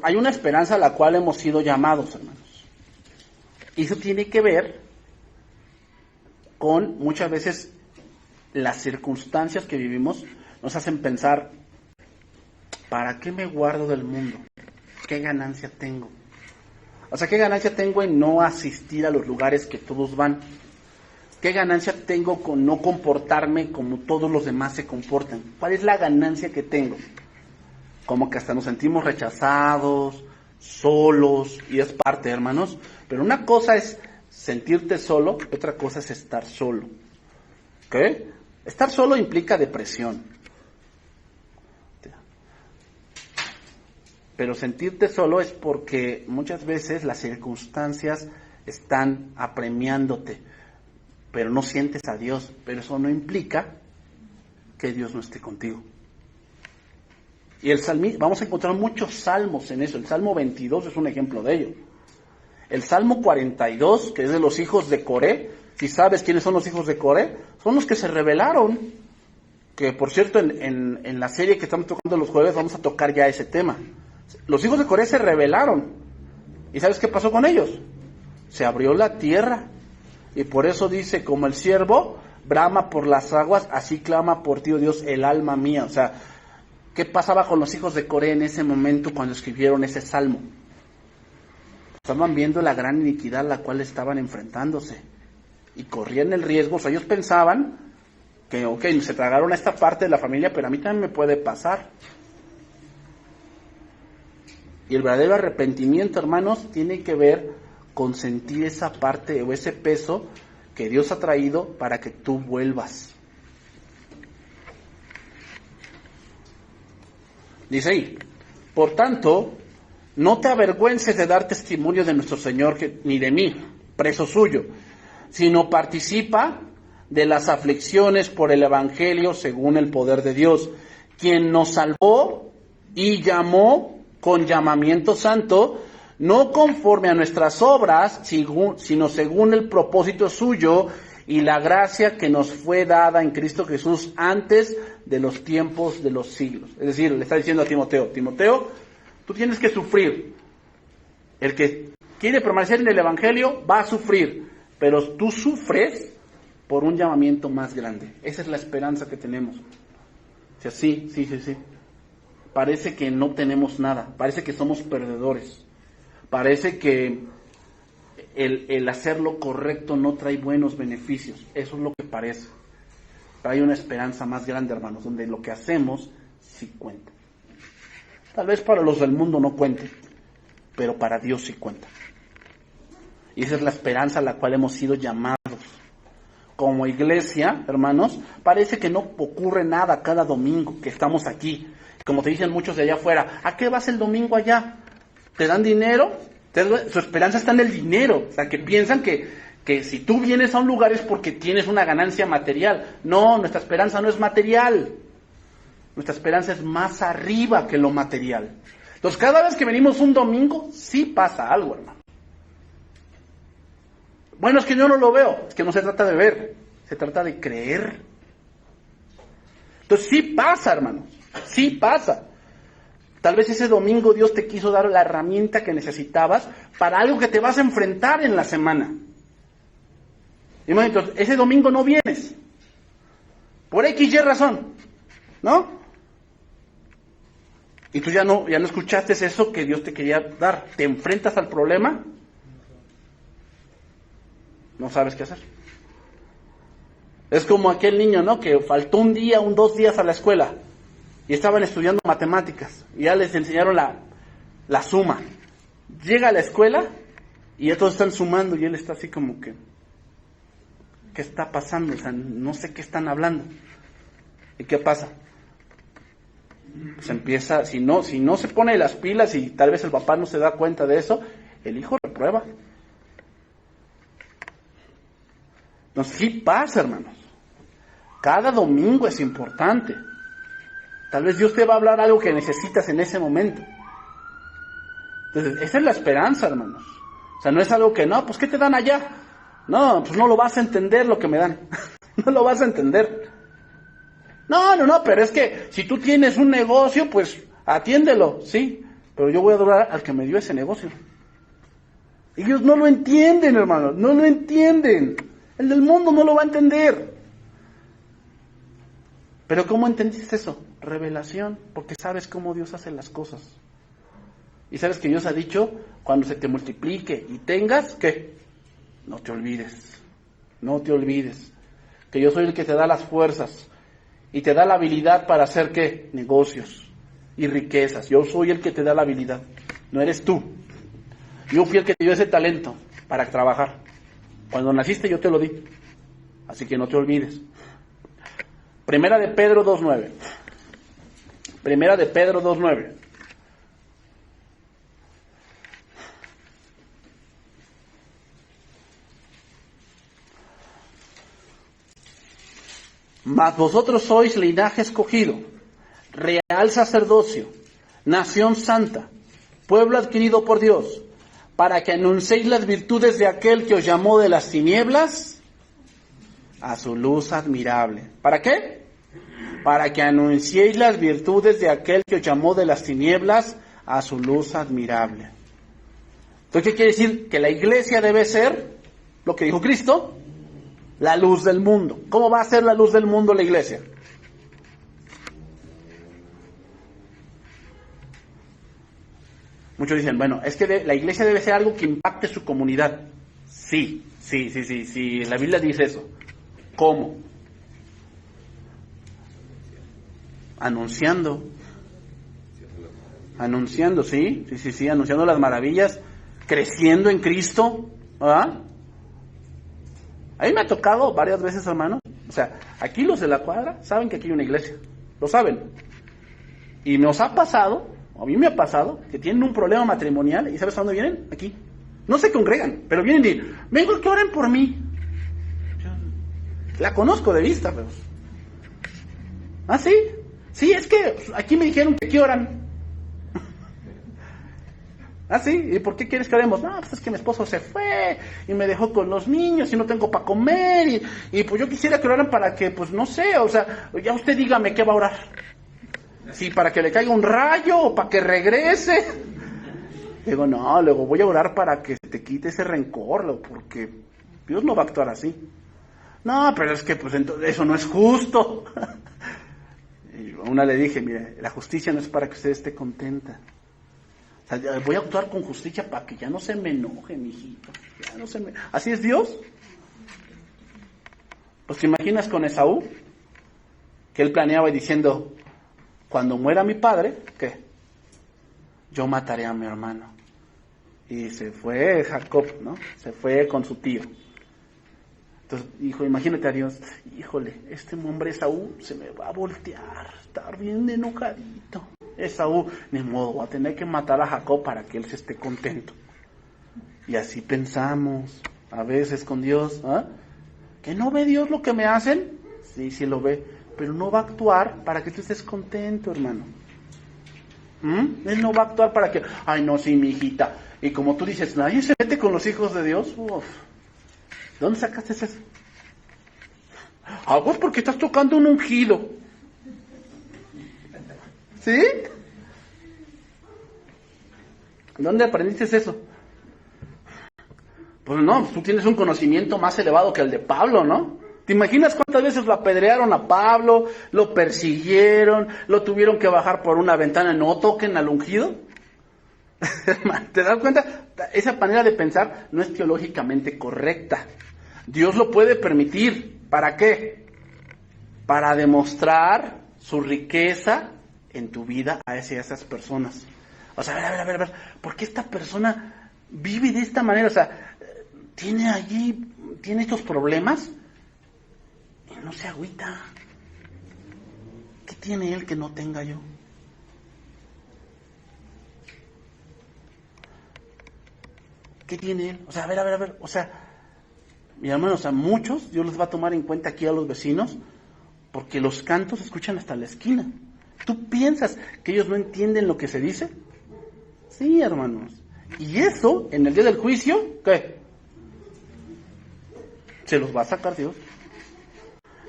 Hay una esperanza a la cual hemos sido llamados, hermanos. Y eso tiene que ver con muchas veces las circunstancias que vivimos nos hacen pensar, ¿para qué me guardo del mundo? ¿Qué ganancia tengo? O sea, ¿qué ganancia tengo en no asistir a los lugares que todos van? ¿Qué ganancia tengo con no comportarme como todos los demás se comportan? ¿Cuál es la ganancia que tengo? Como que hasta nos sentimos rechazados, solos, y es parte, hermanos. Pero una cosa es sentirte solo, otra cosa es estar solo. ¿Ok? Estar solo implica depresión. Pero sentirte solo es porque muchas veces las circunstancias están apremiándote, pero no sientes a Dios. Pero eso no implica que Dios no esté contigo. Y vamos a encontrar muchos salmos en eso. El Salmo 22 es un ejemplo de ello. El Salmo 42, que es de los hijos de Coré, si sabes quiénes son los hijos de Coré, son los que se rebelaron. Que por cierto, en la serie que estamos tocando los jueves vamos a tocar ya ese tema. Los hijos de Coré se rebelaron. ¿Y sabes qué pasó con ellos? Se abrió la tierra. Y por eso dice, como el ciervo brama por las aguas, así clama por ti, oh Dios, el alma mía. O sea, ¿qué pasaba con los hijos de Coré en ese momento cuando escribieron ese salmo? Estaban viendo la gran iniquidad a la cual estaban enfrentándose. Y corrían el riesgo. O sea, ellos pensaban que, ok, se tragaron a esta parte de la familia, pero a mí también me puede pasar. Y el verdadero arrepentimiento, hermanos, tiene que ver con sentir esa parte o ese peso que Dios ha traído para que tú vuelvas. Dice ahí, por tanto, no te avergüences de dar testimonio de nuestro Señor ni de mí, preso suyo, sino participa de las aflicciones por el Evangelio según el poder de Dios, quien nos salvó y llamó con llamamiento santo, no conforme a nuestras obras, sino según el propósito suyo y la gracia que nos fue dada en Cristo Jesús antes de los tiempos de los siglos. Es decir, le está diciendo a Timoteo, tú tienes que sufrir. El que quiere permanecer en el Evangelio va a sufrir, pero tú sufres por un llamamiento más grande. Esa es la esperanza que tenemos. O sea, sí. Parece que no tenemos nada, parece que somos perdedores, parece que el hacer lo correcto no trae buenos beneficios, eso es lo que parece. Pero hay una esperanza más grande, hermanos, donde lo que hacemos sí cuenta. Tal vez para los del mundo no cuente, pero para Dios sí cuenta. Y esa es la esperanza a la cual hemos sido llamados. como iglesia, hermanos, parece que no ocurre nada cada domingo que estamos aquí. Como te dicen muchos de allá afuera, ¿a qué vas el domingo allá? ¿Te dan dinero? Su esperanza está en el dinero. O sea, que piensan que si tú vienes a un lugar es porque tienes una ganancia material. No, nuestra esperanza no es material. Nuestra esperanza es más arriba que lo material. Entonces, cada vez que venimos un domingo, sí pasa algo, hermano. Bueno, es que yo no lo veo. Es que no se trata de ver, se trata de creer. Entonces, sí pasa, hermanos. Sí pasa. Tal vez ese domingo Dios te quiso dar la herramienta que necesitabas para algo que te vas a enfrentar en la semana. Y bueno, entonces, ese domingo no vienes. Por X y razón. ¿No? Y tú ya no escuchaste eso que Dios te quería dar. Te enfrentas al problema. No sabes qué hacer. Es como aquel niño, ¿no? Que faltó un día, 2 días a la escuela. Y estaban estudiando matemáticas. Y ya les enseñaron la suma. Llega a la escuela y ya todos están sumando. Y él está así como que, ¿qué está pasando? O sea, no sé qué están hablando. ¿Y qué pasa? Pues empieza, si no se pone las pilas y tal vez el papá no se da cuenta de eso, el hijo reprueba. Entonces, sí pasa, hermanos. Cada domingo es importante. Tal vez Dios te va a hablar algo que necesitas en ese momento. Entonces, esa es la esperanza, hermanos. O sea, no es algo que, no, pues, ¿qué te dan allá? No, pues no lo vas a entender lo que me dan. No lo vas a entender. No, pero es que si tú tienes un negocio, pues, atiéndelo, sí. Pero yo voy a adorar al que me dio ese negocio. Ellos no lo entienden, hermanos, no lo entienden. El del mundo no lo va a entender. Pero ¿cómo entendiste eso? Revelación, porque sabes cómo Dios hace las cosas. Y sabes que Dios ha dicho, cuando se te multiplique y tengas, ¿qué? No te olvides, no te olvides, que yo soy el que te da las fuerzas y te da la habilidad para hacer, ¿qué? Negocios y riquezas. Yo soy el que te da la habilidad, no eres tú. Yo fui el que te dio ese talento para trabajar. Cuando naciste yo te lo di, así que no te olvides. Primera de Pedro 2:9. Primera de Pedro 2:9. Mas vosotros sois linaje escogido, real sacerdocio, nación santa, pueblo adquirido por Dios, para que anunciéis las virtudes de aquel que os llamó de las tinieblas a su luz admirable. ¿Para qué? Para que anunciéis las virtudes de aquel que os llamó de las tinieblas a su luz admirable. Entonces, ¿qué quiere decir? Que la iglesia debe ser, lo que dijo Cristo, la luz del mundo. ¿Cómo va a ser la luz del mundo la iglesia? Muchos dicen, bueno, es que la iglesia debe ser algo que impacte su comunidad. Sí, la Biblia dice eso. ¿Cómo? Anunciando, sí, anunciando las maravillas, creciendo en Cristo, ¿verdad? A mí me ha tocado varias veces, hermano. O sea, aquí los de la cuadra saben que aquí hay una iglesia, lo saben. Y nos ha pasado, a mí me ha pasado, que tienen un problema matrimonial y ¿sabes a dónde vienen? Aquí. No se congregan, pero vienen y vengo que oren por mí. La conozco de vista, pero... ¿Ah, sí? Sí, es que aquí me dijeron que aquí oran. ¿Ah, sí? ¿Y por qué quieres que oremos? No, pues es que mi esposo se fue y me dejó con los niños y no tengo para comer y pues yo quisiera que oraran para que, pues no sé, o sea, ya usted dígame qué va a orar. Sí, para que le caiga un rayo o para que regrese. Digo, no, luego voy a orar para que se te quite ese rencor, porque Dios no va a actuar así. No, pero es que pues entonces eso no es justo. Y a una le dije, mire, la justicia no es para que usted esté contenta. O sea, voy a actuar con justicia para que ya no se me enoje, mijito. Ya no se me... ¿Así es Dios? Pues te imaginas con Esaú, que él planeaba diciendo, cuando muera mi padre, ¿qué? Yo mataré a mi hermano. Y se fue Jacob, ¿no? Se fue con su tío. Entonces dijo, imagínate a Dios, híjole, este hombre Esaú se me va a voltear, está bien enojadito. Esaú, ni modo, va a tener que matar a Jacob para que él se esté contento. Y así pensamos a veces con Dios, ¿ah? ¿Que no ve Dios lo que me hacen? Sí, sí lo ve, pero no va a actuar para que tú estés contento, hermano. Él no va a actuar para que, ay no, sí, mi hijita. Y como tú dices, nadie se mete con los hijos de Dios. Uf. ¿De dónde sacaste eso? Ah, vos porque estás tocando un ungido. ¿Sí? ¿Dónde aprendiste eso? Pues no, tú tienes un conocimiento más elevado que el de Pablo, ¿no? ¿Te imaginas cuántas veces lo apedrearon a Pablo, lo persiguieron, lo tuvieron que bajar por una ventana, no toquen al ungido? ¿Te das cuenta? Esa manera de pensar no es teológicamente correcta. Dios lo puede permitir. ¿Para qué? Para demostrar su riqueza en tu vida hacia esas personas. O sea, a ver, ¿por qué esta persona vive de esta manera? O sea, tiene estos problemas y no se agüita. ¿Qué tiene él que no tenga yo? ¿Qué tiene él? O sea, a ver. O sea, mi hermano, o sea, muchos, Dios los va a tomar en cuenta aquí a los vecinos, porque los cantos se escuchan hasta la esquina. ¿Tú piensas que ellos no entienden lo que se dice? Sí, hermanos. Y eso, en el día del juicio, ¿qué? Se los va a sacar Dios.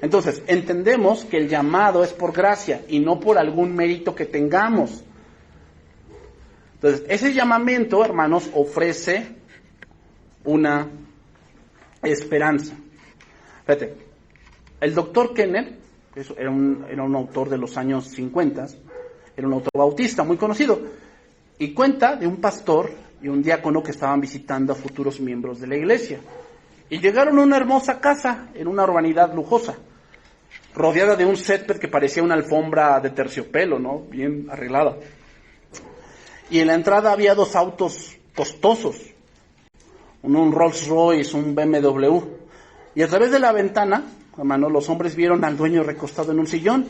Entonces, entendemos que el llamado es por gracia y no por algún mérito que tengamos. Entonces, ese llamamiento, hermanos, ofrece una esperanza. Fíjate, el doctor Kenner, era un autor de los años 50, era un autor bautista muy conocido, y cuenta de un pastor y un diácono que estaban visitando a futuros miembros de la iglesia. Y llegaron a una hermosa casa en una urbanidad lujosa, rodeada de un césped que parecía una alfombra de terciopelo, ¿no? Bien arreglada. Y en la entrada había 2 autos costosos, un Rolls Royce, un BMW. Y a través de la ventana, hermano, los hombres vieron al dueño recostado en un sillón,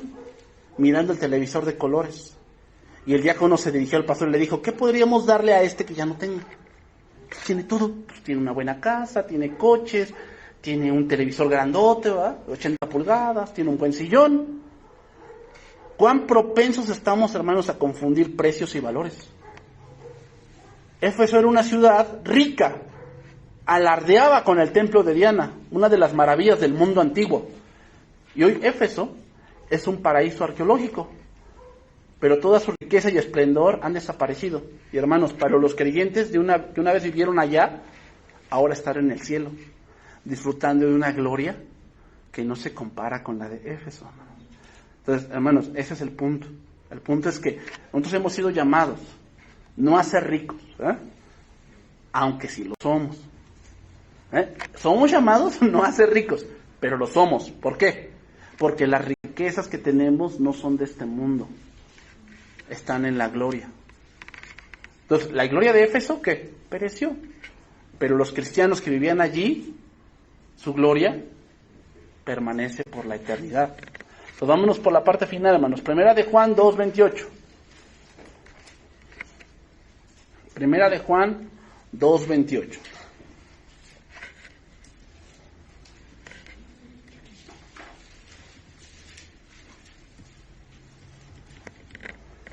mirando el televisor de colores. Y el diácono se dirigió al pastor y le dijo, ¿qué podríamos darle a este que ya no tenga? Pues tiene todo, pues tiene una buena casa, tiene coches, tiene un televisor grandote, ¿verdad? 80 pulgadas, tiene un buen sillón. ¿Cuán propensos estamos, hermanos, a confundir precios y valores? Éfeso era una ciudad rica, alardeaba con el templo de Diana, una de las maravillas del mundo antiguo. Y hoy Éfeso es un paraíso arqueológico, pero toda su riqueza y esplendor han desaparecido. Y hermanos, para los creyentes que una vez vivieron allá, ahora están en el cielo, disfrutando de una gloria que no se compara con la de Éfeso. Entonces, hermanos, ese es el punto. El punto es que nosotros hemos sido llamados no a ser ricos, aunque sí lo somos. Somos llamados no a ser ricos, pero lo somos. ¿Por qué? Porque las riquezas que tenemos no son de este mundo, están en la gloria. Entonces, la gloria de Éfeso, ¿qué? Pereció. Pero los cristianos que vivían allí, su gloria permanece por la eternidad. Entonces, vámonos por la parte final, hermanos. Primera de Juan 2:28. Primera de Juan 2:28.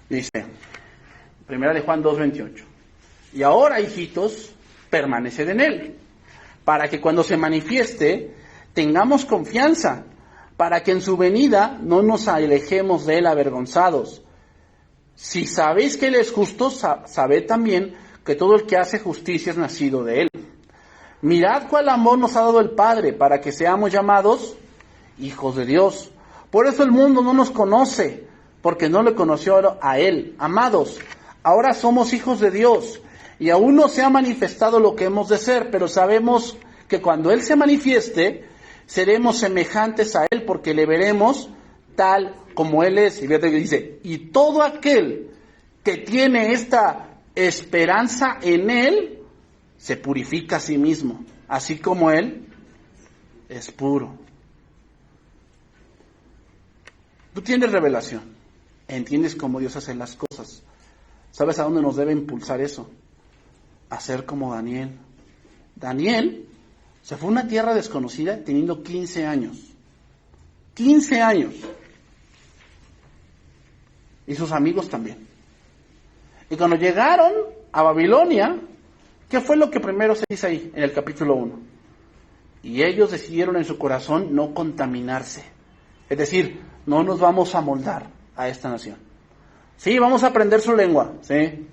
Dice, Primera de Juan 2:28. Y ahora, hijitos, permaneced en él, para que cuando se manifieste tengamos confianza, para que en su venida no nos alejemos de él avergonzados. Si sabéis que él es justo, sabed también que todo el que hace justicia es nacido de él. Mirad cuál amor nos ha dado el Padre, para que seamos llamados hijos de Dios. Por eso el mundo no nos conoce, porque no le conoció a él. Amados, ahora somos hijos de Dios, y aún no se ha manifestado lo que hemos de ser, pero sabemos que cuando él se manifieste, seremos semejantes a él, porque le veremos tal como él es. Y fíjate que dice, y todo aquel que tiene esta esperanza en él, se purifica a sí mismo, así como él es puro. Tú tienes revelación, entiendes cómo Dios hace las cosas. ¿Sabes a dónde nos debe impulsar eso? A ser como Daniel. Daniel se fue a una tierra desconocida teniendo 15 años. 15 años. Y sus amigos también. Y cuando llegaron a Babilonia, ¿qué fue lo que primero se dice ahí, en el capítulo 1? Y ellos decidieron en su corazón no contaminarse. Es decir, no nos vamos a moldar a esta nación. Sí, vamos a aprender su lengua, sí.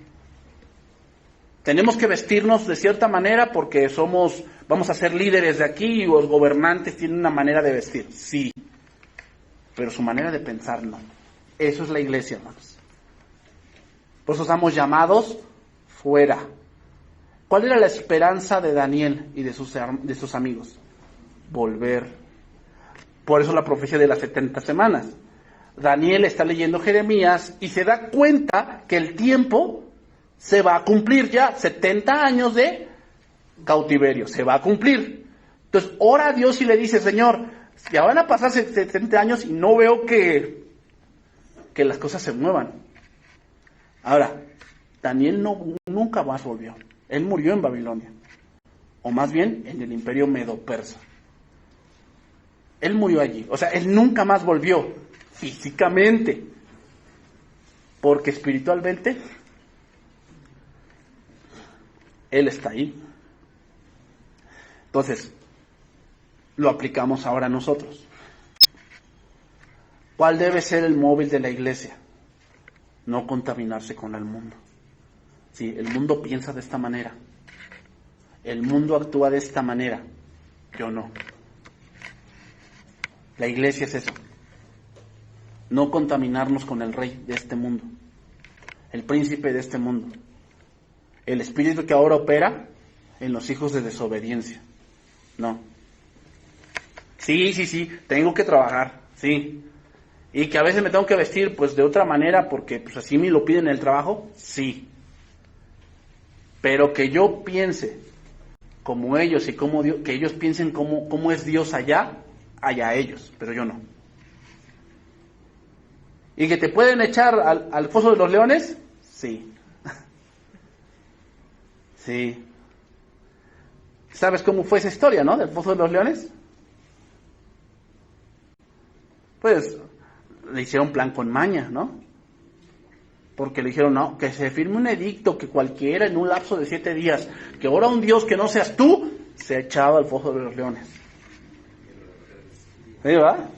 Tenemos que vestirnos de cierta manera porque vamos a ser líderes de aquí y los gobernantes tienen una manera de vestir, sí. Pero su manera de pensar no. Eso es la iglesia, hermanos. Por eso estamos llamados fuera. ¿Cuál era la esperanza de Daniel y de sus amigos? Volver. Por eso la profecía de las 70 semanas. Daniel está leyendo Jeremías y se da cuenta que el tiempo se va a cumplir ya. 70 años de cautiverio, se va a cumplir. Entonces ora a Dios y le dice, Señor, ya van a pasar 70 años y no veo que las cosas se muevan. Ahora, Daniel nunca más volvió. Él murió en Babilonia. O más bien en el imperio medo-persa. Él murió allí. O sea, él nunca más volvió físicamente. Porque espiritualmente, él está ahí. Entonces, lo aplicamos ahora nosotros. ¿Cuál debe ser el móvil de la iglesia? No contaminarse con el mundo. Sí, el mundo piensa de esta manera. El mundo actúa de esta manera. Yo no. La iglesia es eso. No contaminarnos con el rey de este mundo. El príncipe de este mundo. El espíritu que ahora opera en los hijos de desobediencia. No. Sí, tengo que trabajar, sí. Y que a veces me tengo que vestir pues de otra manera porque pues así me lo piden en el trabajo, sí. Pero que yo piense como ellos y como Dios, que ellos piensen cómo es Dios allá ellos, pero yo no. ¿Y que te pueden echar al foso de los leones? Sí. Sí. ¿Sabes cómo fue esa historia, no? Del foso de los leones. Pues le hicieron plan con maña, ¿no? Porque le dijeron, no, que se firme un edicto que cualquiera en un lapso de 7 días, que ora un Dios que no seas tú, se ha echado al foso de los leones. ¿Sí, va?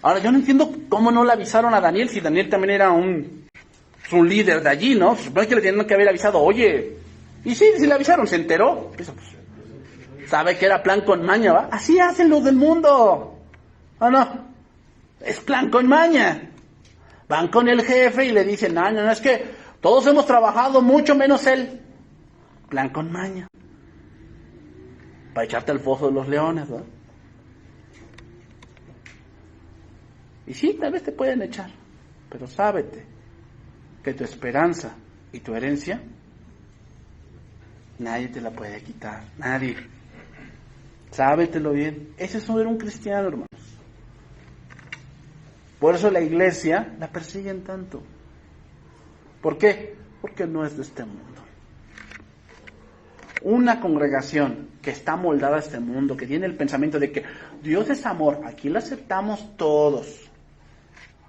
Ahora, yo no entiendo cómo no le avisaron a Daniel, si Daniel también era un líder de allí, ¿no? Supongo que le tenían que haber avisado, oye. Y sí le avisaron, se enteró. Pues, sabe que era plan con maña, ¿va? Así hacen los del mundo. ¿O no? Es plan con maña. Van con el jefe y le dicen, no, es que todos hemos trabajado mucho menos él. Plan con maña. Para echarte al foso de los leones, ¿no? Y sí, tal vez te pueden echar, pero sábete que tu esperanza y tu herencia nadie te la puede quitar, nadie. Sábetelo bien. Ese es no ser un cristiano, hermanos. Por eso la iglesia la persiguen tanto. ¿Por qué? Porque no es de este mundo. Una congregación que está moldada a este mundo, que tiene el pensamiento de que Dios es amor, aquí lo aceptamos todos.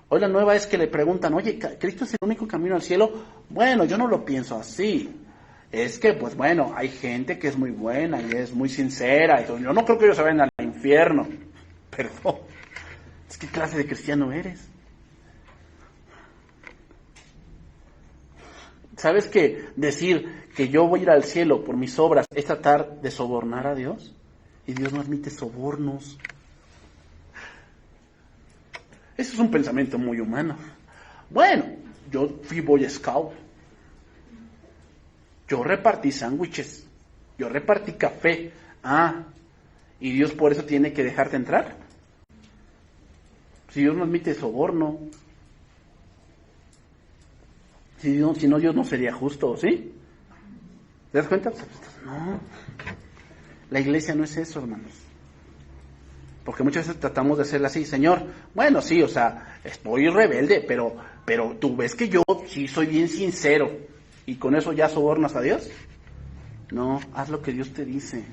Hoy la nueva es que le preguntan, oye, ¿Cristo es el único camino al cielo? Bueno, yo no lo pienso así. Es que, pues bueno, hay gente que es muy buena y es muy sincera. Entonces, yo no creo que ellos se vayan al infierno. Perdón. ¿Qué clase de cristiano eres? ¿Sabes que decir que yo voy a ir al cielo por mis obras es tratar de sobornar a Dios? Y Dios no admite sobornos. Eso es un pensamiento muy humano. Bueno, yo fui Boy Scout. Yo repartí sándwiches. Yo repartí café. ¿Y Dios por eso tiene que dejarte entrar? Si Dios no admite soborno. Si no, Dios no sería justo, ¿sí? ¿Te das cuenta? No. La iglesia no es eso, hermanos. Porque muchas veces tratamos de hacerla así, Señor, bueno, sí, o sea, estoy rebelde, pero tú ves que yo sí soy bien sincero. ¿Y con eso ya sobornas a Dios? No, haz lo que Dios te dice.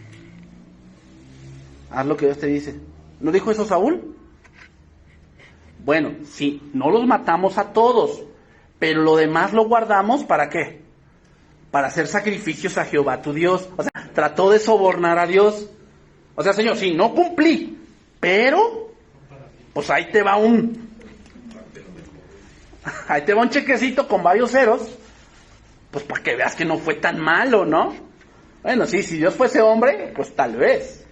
Haz lo que Dios te dice. ¿No dijo eso Saúl? Bueno, sí, no los matamos a todos, pero lo demás lo guardamos, ¿para qué? Para hacer sacrificios a Jehová tu Dios. O sea, trató de sobornar a Dios. O sea, Señor, sí, no cumplí, pero pues ahí te va un chequecito con varios ceros, pues para que veas que no fue tan malo, ¿no? Bueno, sí, si Dios fuese hombre, pues tal vez.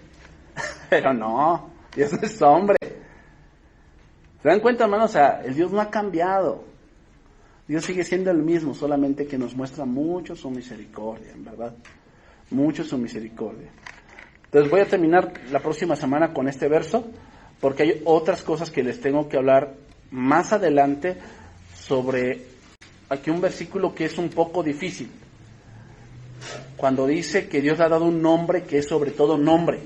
Pero no, Dios no es hombre. ¿Se dan cuenta, hermanos? O sea, el Dios no ha cambiado. Dios sigue siendo el mismo, solamente que nos muestra mucho su misericordia, en verdad. Mucho su misericordia. Entonces voy a terminar la próxima semana con este verso, porque hay otras cosas que les tengo que hablar más adelante sobre aquí un versículo que es un poco difícil. Cuando dice que Dios le ha dado un nombre que es sobre todo nombre.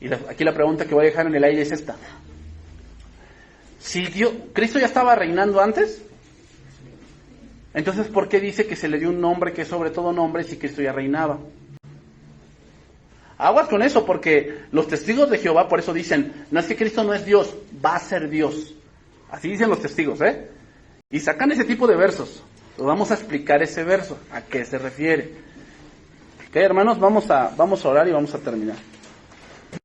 Y aquí la pregunta que voy a dejar en el aire es esta. Si Cristo ya estaba reinando antes, entonces ¿por qué dice que se le dio un nombre que es sobre todo nombre si Cristo ya reinaba? Aguas con eso, porque los testigos de Jehová por eso dicen, no es que Cristo no es Dios, va a ser Dios. Así dicen los testigos, ¿eh? Y sacan ese tipo de versos. Vamos a explicar ese verso, a qué se refiere. Ok, hermanos, vamos a orar y vamos a terminar.